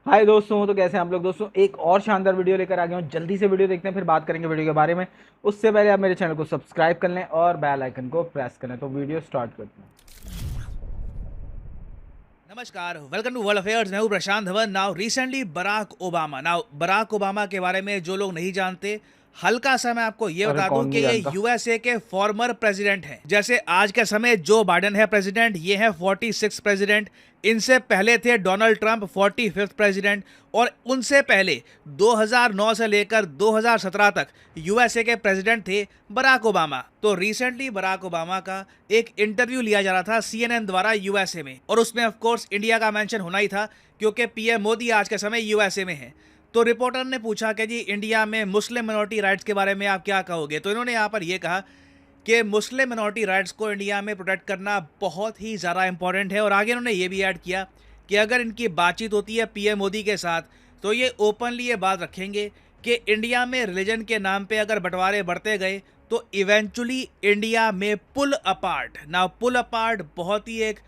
हाय दोस्तों, तो कैसे हैं आप लोग। दोस्तों एक और शानदार वीडियो लेकर आ गया हूँ। जल्दी से वीडियो देखते हैं, फिर बात करेंगे वीडियो के बारे में। उससे पहले आप मेरे चैनल को सब्सक्राइब कर लें और बेल आइकन को प्रेस करें। तो वीडियो स्टार्ट करते हैं। नमस्कार, वेलकम टू वर्ल्ड अफेयर्स। मैं हूं Prashant Dhawan. Now recently Barack Obama के बारे में जो लोग नहीं जानते, हल्का सा मैं आपको ये अरे बता दूं कौन कि नहीं ये जानता। यूएसए के फॉर्मर प्रेसिडेंट हैं। जैसे आज के समय जो बाइडेन है प्रेसिडेंट, ये है 46 प्रेसिडेंट। इनसे पहले थे डोनाल्ड ट्रंप 45th प्रेसिडेंट। और उनसे पहले 2009 से लेकर 2017 तक यूएसए के प्रेसिडेंट थे बराक ओबामा। तो रिसेंटली बराक ओबामा का एक इंटरव्यू लिया जा रहा था सीएनएन द्वारा यूएसए में, और उसमें ऑफ कोर्स इंडिया का मेंशन होना ही था क्योंकि पीएम मोदी आज के समय यूएसए में है। तो रिपोर्टर ने पूछा कि जी इंडिया में मुस्लिम मिनॉरिटी राइट्स के बारे में आप क्या कहोगे। तो इन्होंने यहाँ पर यह कहा कि मुस्लिम मिनॉरिटी राइट्स को इंडिया में प्रोटेक्ट करना बहुत ही ज़्यादा इंपॉर्टेंट है। और आगे उन्होंने ये भी ऐड किया कि अगर इनकी बातचीत होती है पीएम मोदी के साथ तो ये ओपनली ये बात रखेंगे कि इंडिया में रिलीजन के नाम पे अगर बंटवारे बढ़ते गए तो इवेंचुअली इंडिया में पुल अपार्ट। ना पुल अपार्ट बहुत ही एक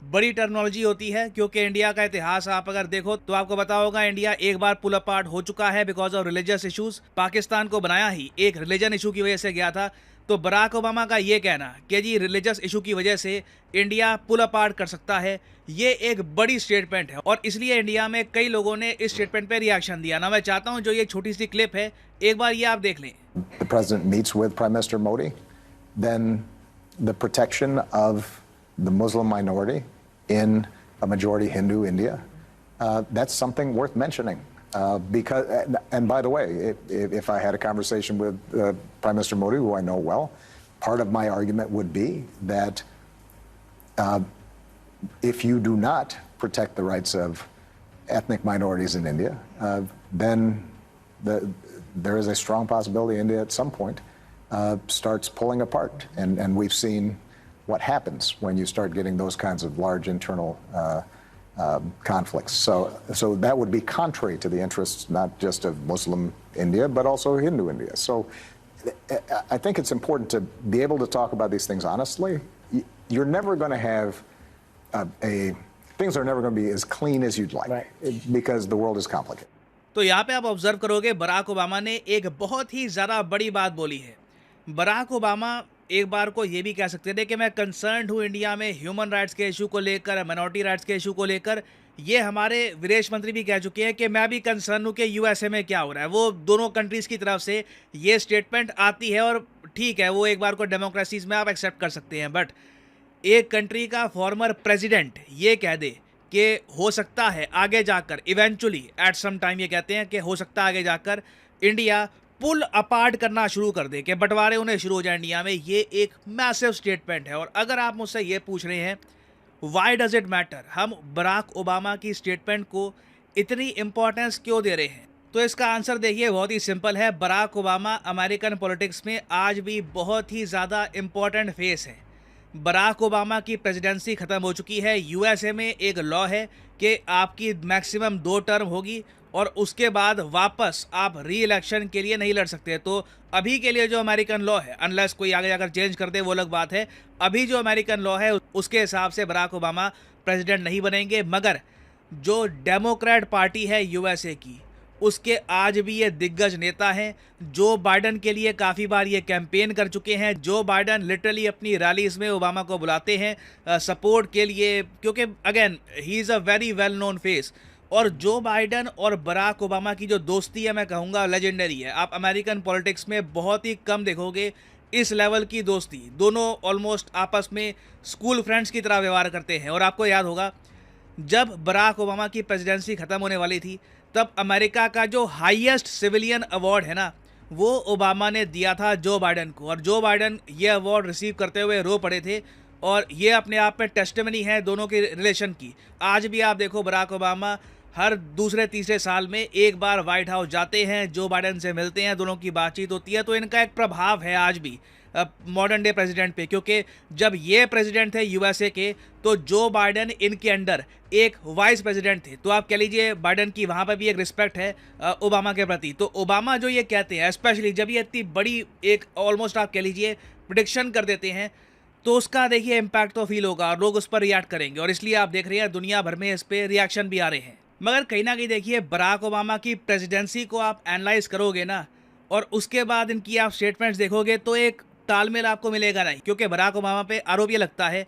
बड़ी टर्मिनोलॉजी होती है, क्योंकि इंडिया का इतिहास आप अगर देखो तो आपको पता होगा इंडिया एक बार पुल अपार्ट हो चुका है because of religious issues. Pakistan को बनाया ही एक रिलीजन इशू की वजह से गया था। तो बराक ओबामा का ये कहना कि जी रिलीजियस इशू की वजह से इंडिया पुल अपार्ट कर सकता है, ये एक बड़ी स्टेटमेंट है। और इसलिए इंडिया में कई लोगों ने इस स्टेटमेंट पे रिएक्शन दिया। ना मैं चाहता हूं जो ये छोटी सी क्लिप है एक बार ये आप देख लें। The president meets with Prime Minister Modi, then the protection of the Muslim minority in a majority Hindu India, that's something worth mentioning. Because, and by the way, if I had a conversation with Prime Minister Modi, who I know well, part of my argument would be that if you do not protect the rights of ethnic minorities in India, then there is a strong possibility India at some point starts pulling apart. And we've seen what happens when you start getting those kinds of large internal conflicts. So that would be contrary to the interests not just of Muslim India, but also Hindu India. So I think it's important to be able to talk about these things honestly. You're never going to have things are never going to be as clean as you'd like, right, because the world is complicated. तो यहाँ पे आप observe करोगे Barack Obama ने एक बहुत ही ज़्यादा बड़ी बात बोली है। बराक ओबामा एक बार को ये भी कह सकते थे कि मैं कंसर्न्ड हूँ इंडिया में ह्यूमन राइट्स के इशू को लेकर, माइनॉरिटी राइट्स के इशू को लेकर। ये हमारे विदेश मंत्री भी कह चुके हैं कि मैं भी कंसर्न हूँ कि यूएसए में क्या हो रहा है। वो दोनों कंट्रीज़ की तरफ से ये स्टेटमेंट आती है और ठीक है, वो एक बार को डेमोक्रेसीज में आप एक्सेप्ट कर सकते हैं। बट एक कंट्री का फॉर्मर प्रेसिडेंट ये कह दे कि हो सकता है आगे जाकर इवेंचुअली एट सम टाइम, ये कहते हैं कि हो सकता है आगे जाकर इंडिया पुल अपार्ट करना शुरू कर दे, कि बंटवारे उन्हें शुरू हो जाए इंडिया में, ये एक मैसिव स्टेटमेंट है। और अगर आप मुझसे ये पूछ रहे हैं व्हाई डज इट मैटर, हम बराक ओबामा की स्टेटमेंट को इतनी इंपॉर्टेंस क्यों दे रहे हैं, तो इसका आंसर देखिए बहुत ही सिंपल है। बराक ओबामा अमेरिकन पॉलिटिक्स में आज भी बहुत ही ज़्यादा इंपॉर्टेंट फेस है। बराक ओबामा की प्रेसिडेंसी ख़त्म हो चुकी है। यूएसए में एक लॉ है कि आपकी मैक्सिमम 2 टर्म होगी और उसके बाद वापस आप री इलेक्शन के लिए नहीं लड़ सकते। तो अभी के लिए जो अमेरिकन लॉ है, अनलेस कोई आगे जाकर चेंज कर दे वो अलग बात है, अभी जो अमेरिकन लॉ है उसके हिसाब से बराक ओबामा प्रेसिडेंट नहीं बनेंगे। मगर जो डेमोक्रेट पार्टी है यूएसए की, उसके आज भी ये दिग्गज नेता हैं। जो बाइडन के लिए काफ़ी बार ये कैंपेन कर चुके हैं। जो बाइडन लिटरली अपनी रैलीज में ओबामा को बुलाते हैं सपोर्ट के लिए, क्योंकि again he is a very well known face. और जो बाइडन और बराक ओबामा की जो दोस्ती है, मैं कहूँगा लेजेंडरी है। आप अमेरिकन पॉलिटिक्स में बहुत ही कम देखोगे इस लेवल की दोस्ती। दोनों ऑलमोस्ट आपस में स्कूल फ्रेंड्स की तरह व्यवहार करते हैं। और आपको याद होगा जब बराक ओबामा की प्रेसिडेंसी ख़त्म होने वाली थी, तब अमेरिका का जो हाईएस्ट सिविलियन अवार्ड है ना, वो ओबामा ने दिया था जो बाइडन को। और जो बाइडन ये अवार्ड रिसीव करते हुए रो पड़े थे। और ये अपने आप में टेस्टिमनी है दोनों के रिलेशन की। आज भी आप देखो बराक ओबामा हर दूसरे तीसरे साल में एक बार वाइट हाउस जाते हैं, जो बाइडन से मिलते हैं, दोनों की बातचीत होती है। तो इनका एक प्रभाव है आज भी मॉडर्न डे प्रेसिडेंट पे, क्योंकि जब ये प्रेसिडेंट थे यूएसए के तो जो बाइडन इनके अंडर एक वाइस प्रेसिडेंट थे। तो आप कह लीजिए बाइडन की वहाँ पर भी एक रिस्पेक्ट है ओबामा के प्रति। तो ओबामा जो ये कहते हैं, स्पेशली जब ये इतनी बड़ी एक ऑलमोस्ट आप कह लीजिए प्रिडिक्शन कर देते हैं, तो उसका देखिए इम्पैक्ट तो फील होगा और लोग उस पर रिएक्ट करेंगे। और इसलिए आप देख रहे हैं दुनिया भर में इस पर रिएक्शन भी आ रहे हैं। मगर कहीं ना कहीं देखिए, बराक ओबामा की प्रेसिडेंसी को आप एनालाइज करोगे ना, और उसके बाद इनकी आप स्टेटमेंट्स देखोगे, तो एक तालमेल आपको मिलेगा नहीं, क्योंकि बराक ओबामा पे आरोप ये लगता है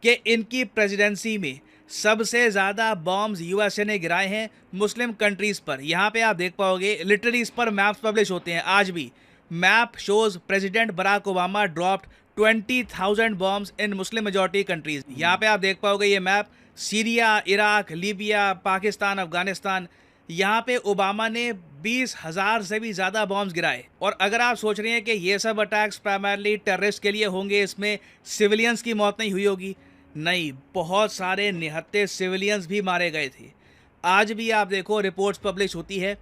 कि इनकी प्रेसिडेंसी में सबसे ज़्यादा बॉम्ब्स यूएसए ने गिराए हैं मुस्लिम कंट्रीज़ पर। यहाँ पे आप देख पाओगे, लिटरली इस पर मैप्स पब्लिश होते हैं आज भी। Map shows president Barack Obama dropped 20,000 bombs in Muslim majority countries. यहाँ पे आप देख पाओगे ये map, Syria, Iraq, Libya, Pakistan, Afghanistan, यहाँ पे ओबामा ने 20,000 से भी ज़्यादा बॉम्ब्स गिराए। और अगर आप सोच रहे हैं कि ये सब अटैक्स प्राइमरली टेररिस्ट के लिए होंगे, इसमें सिविलियंस की मौत नहीं हुई होगी, नहीं, बहुत सारे निहत्थे सिविलियंस भी मारे गए थे। आज भी आप देखो, रिपोर्ट्स पब्लिश होती है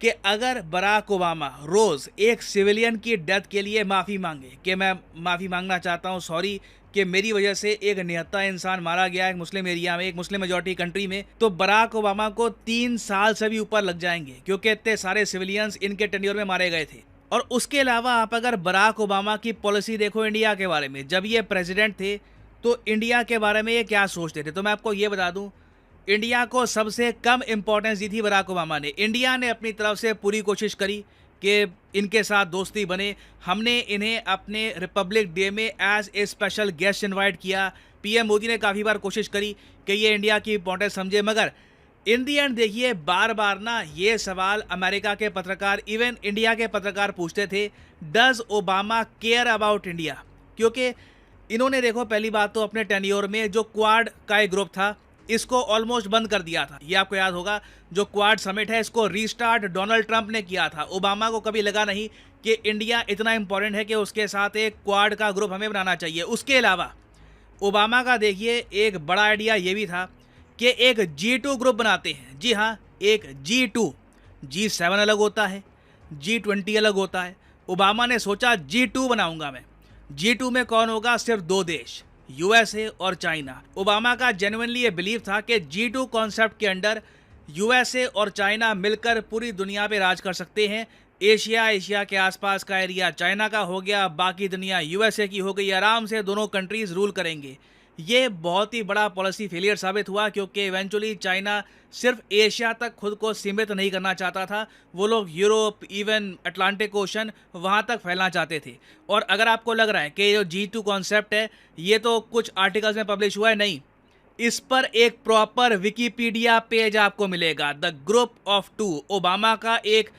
कि अगर बराक ओबामा रोज़ एक सिविलियन की डेथ के लिए माफ़ी मांगे कि मैं माफ़ी मांगना चाहता हूँ, सॉरी कि मेरी वजह से एक निहत्था इंसान मारा गया एक मुस्लिम एरिया में, एक मुस्लिम मेजॉरिटी कंट्री में, तो बराक ओबामा को 3 साल से भी ऊपर लग जाएंगे, क्योंकि इतने सारे सिविलियंस इनके टेन्योर में मारे गए थे। और उसके अलावा आप अगर बराक ओबामा की पॉलिसी देखो इंडिया के बारे में, जब ये प्रेसिडेंट थे तो इंडिया के बारे में ये क्या सोचते थे, तो मैं आपको ये बता दूं, इंडिया को सबसे कम इंपॉर्टेंस दी थी बराक ओबामा ने। इंडिया ने अपनी तरफ से पूरी कोशिश करी कि इनके साथ दोस्ती बने। हमने इन्हें अपने रिपब्लिक डे में as a special guest invite किया। पीएम मोदी ने काफ़ी बार कोशिश करी कि ये इंडिया की इंपॉर्टेंस समझे, मगर इन दी एंड देखिए, बार बार ना ये सवाल अमेरिका के पत्रकार, इवन इंडिया के पत्रकार पूछते थे, does Obama care about India? क्योंकि इन्होंने देखो, पहली बात तो अपने टेन्योर में जो क्वाड का एक ग्रुप था, इसको ऑलमोस्ट बंद कर दिया था। ये आपको याद होगा, जो क्वाड समिट है, इसको रीस्टार्ट डोनाल्ड ट्रंप ने किया था। ओबामा को कभी लगा नहीं कि इंडिया इतना इंपॉर्टेंट है कि उसके साथ एक क्वाड का ग्रुप हमें बनाना चाहिए। उसके अलावा ओबामा का देखिए एक बड़ा आइडिया ये भी था कि एक G2 ग्रुप बनाते हैं। जी हाँ, एक G2, G7 अलग होता है, G20 अलग होता है। ओबामा ने सोचा G2 बनाऊंगा मैं। G2 में कौन होगा? सिर्फ 2 देश, यूएसए और चाइना। ओबामा का जेन्युइनली ये बिलीव था कि G2 कॉन्सेप्ट के अंडर यूएसए और चाइना मिलकर पूरी दुनिया पे राज कर सकते हैं। एशिया के आसपास का एरिया चाइना का हो गया, बाकी दुनिया यूएसए की हो गई। आराम से दोनों कंट्रीज रूल करेंगे। ये बहुत ही बड़ा पॉलिसी फेलियर साबित हुआ, क्योंकि इवेंचुअली चाइना सिर्फ एशिया तक खुद को सीमित नहीं करना चाहता था, वो लोग यूरोप, इवन अटलांटिक ओशन, वहाँ तक फैलना चाहते थे। और अगर आपको लग रहा है कि जो G2 कॉन्सेप्ट है ये तो कुछ आर्टिकल्स में पब्लिश हुआ है, नहीं, इस पर एक प्रॉपर विकिपीडिया पेज आपको मिलेगा। द ग्रुप ऑफ 2 ओबामा का एक,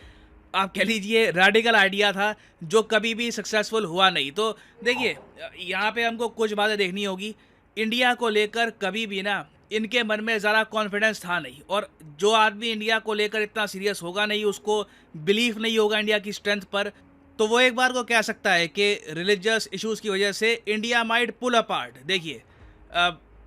आप कह लीजिए, रेडिकल आइडिया था जो कभी भी सक्सेसफुल हुआ नहीं। तो देखिए, यहाँ पे हमको कुछ बातें देखनी होगी। इंडिया को लेकर कभी भी ना इनके मन में ज़रा कॉन्फिडेंस था नहीं, और जो आदमी इंडिया को लेकर इतना सीरियस होगा नहीं, उसको बिलीफ नहीं होगा इंडिया की स्ट्रेंथ पर, तो वो एक बार को कह सकता है कि रिलीजियस इश्यूज़ की वजह से इंडिया माइट पुल अपार्ट। देखिए,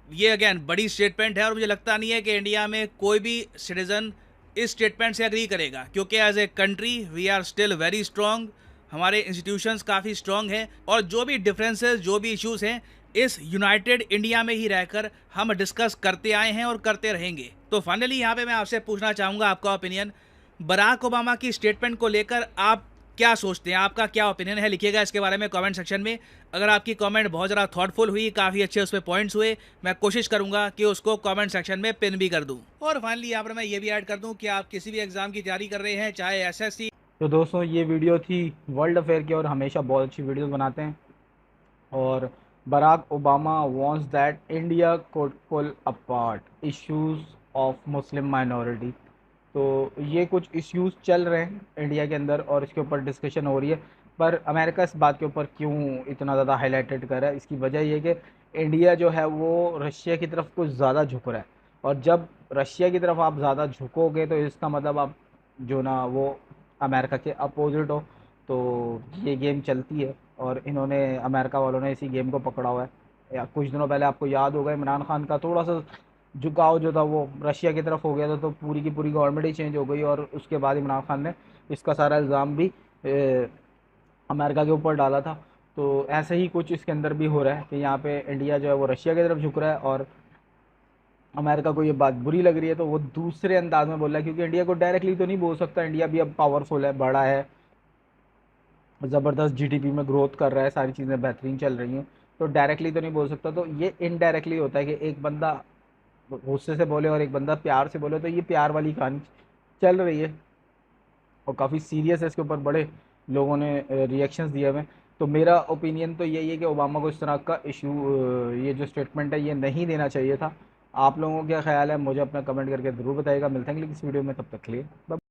ये अगेन बड़ी स्टेटमेंट है, और मुझे लगता नहीं है कि इंडिया में कोई भी सिटीज़न इस स्टेटमेंट से एग्री करेगा, क्योंकि as a country we are still very strong, हमारे इंस्टीट्यूशंस काफ़ी स्ट्रॉन्ग हैं, और जो भी डिफरेंसेस, जो भी इश्यूज़ हैं, इस यूनाइटेड इंडिया में ही रहकर हम डिस्कस करते आए हैं और करते रहेंगे। तो फाइनली यहाँ पे मैं आपसे पूछना चाहूँगा आपका ओपिनियन, बराक ओबामा की स्टेटमेंट को लेकर आप क्या सोचते हैं? आपका क्या ओपिनियन है? लिखिएगा इसके बारे में कमेंट सेक्शन में। अगर आपकी कमेंट बहुत ज़्यादा थॉटफुल हुई, काफ़ी अच्छे उसमें पॉइंट्स हुए, मैं कोशिश करूंगा कि उसको कमेंट सेक्शन में पिन भी कर दूं। और फाइनली यहाँ पर मैं ये भी ऐड कर दूं कि आप किसी भी एग्जाम की तैयारी कर रहे हैं, चाहे एसएससी। तो दोस्तों, ये वीडियो थी वर्ल्ड अफेयर की, और हमेशा बहुत अच्छी वीडियोस बनाते हैं। और Barack Obama wants that India could pull apart issues of Muslim minority. तो ये कुछ इश्यूज चल रहे हैं इंडिया के अंदर, और इसके ऊपर डिस्कशन हो रही है। पर अमेरिका इस बात के ऊपर क्यों इतना ज़्यादा हाईलाइटेड कर रहा है? इसकी वजह ये कि इंडिया जो है वो रशिया की तरफ कुछ ज़्यादा झुक रहा है, और जब रशिया की तरफ आप ज़्यादा झुकोगे तो इसका मतलब आप जो ना वो अमेरिका के अपोजिट हो। तो ये गेम चलती है, और इन्होंने, अमेरिका वालों ने इसी गेम को पकड़ा हुआ है। या कुछ दिनों पहले आपको याद होगा, इमरान खान का थोड़ा सा झुकाव जो था वो रशिया की तरफ हो गया था, तो पूरी की पूरी गवर्नमेंट ही चेंज हो गई, और उसके बाद इमरान खान ने इसका सारा इल्ज़ाम भी अमेरिका के ऊपर डाला था। तो ऐसे ही कुछ इसके अंदर भी हो रहा है कि यहाँ पे इंडिया जो है वो रशिया की तरफ झुक रहा है, और अमेरिका को ये बात बुरी लग रही है, तो वो दूसरे अंदाज में बोल रहा है। क्योंकि इंडिया को डायरेक्टली तो नहीं बोल सकता, इंडिया भी अब पावरफुल है, बड़ा है, ज़बरदस्त जीडीपी में ग्रोथ कर रहा है, सारी चीज़ें बेहतरीन चल रही हैं, तो डायरेक्टली तो नहीं बोल सकता। तो ये इनडायरेक्टली होता है कि एक बंदा गुस्से से बोले और एक बंदा प्यार से बोले, तो ये प्यार वाली कहानी चल रही है और काफ़ी सीरियस है। इसके ऊपर बड़े लोगों ने रिएक्शंस दिए हुए हैं। तो मेरा ओपिनियन तो यही है कि ओबामा को इस तरह का इशू, ये जो स्टेटमेंट है ये नहीं देना चाहिए था। आप लोगों का क्या ख्याल है, मुझे अपना कमेंट करके ज़रूर बताइएगा। मिलते हैं अगली किसी वीडियो में, तब तक के लिए बाय।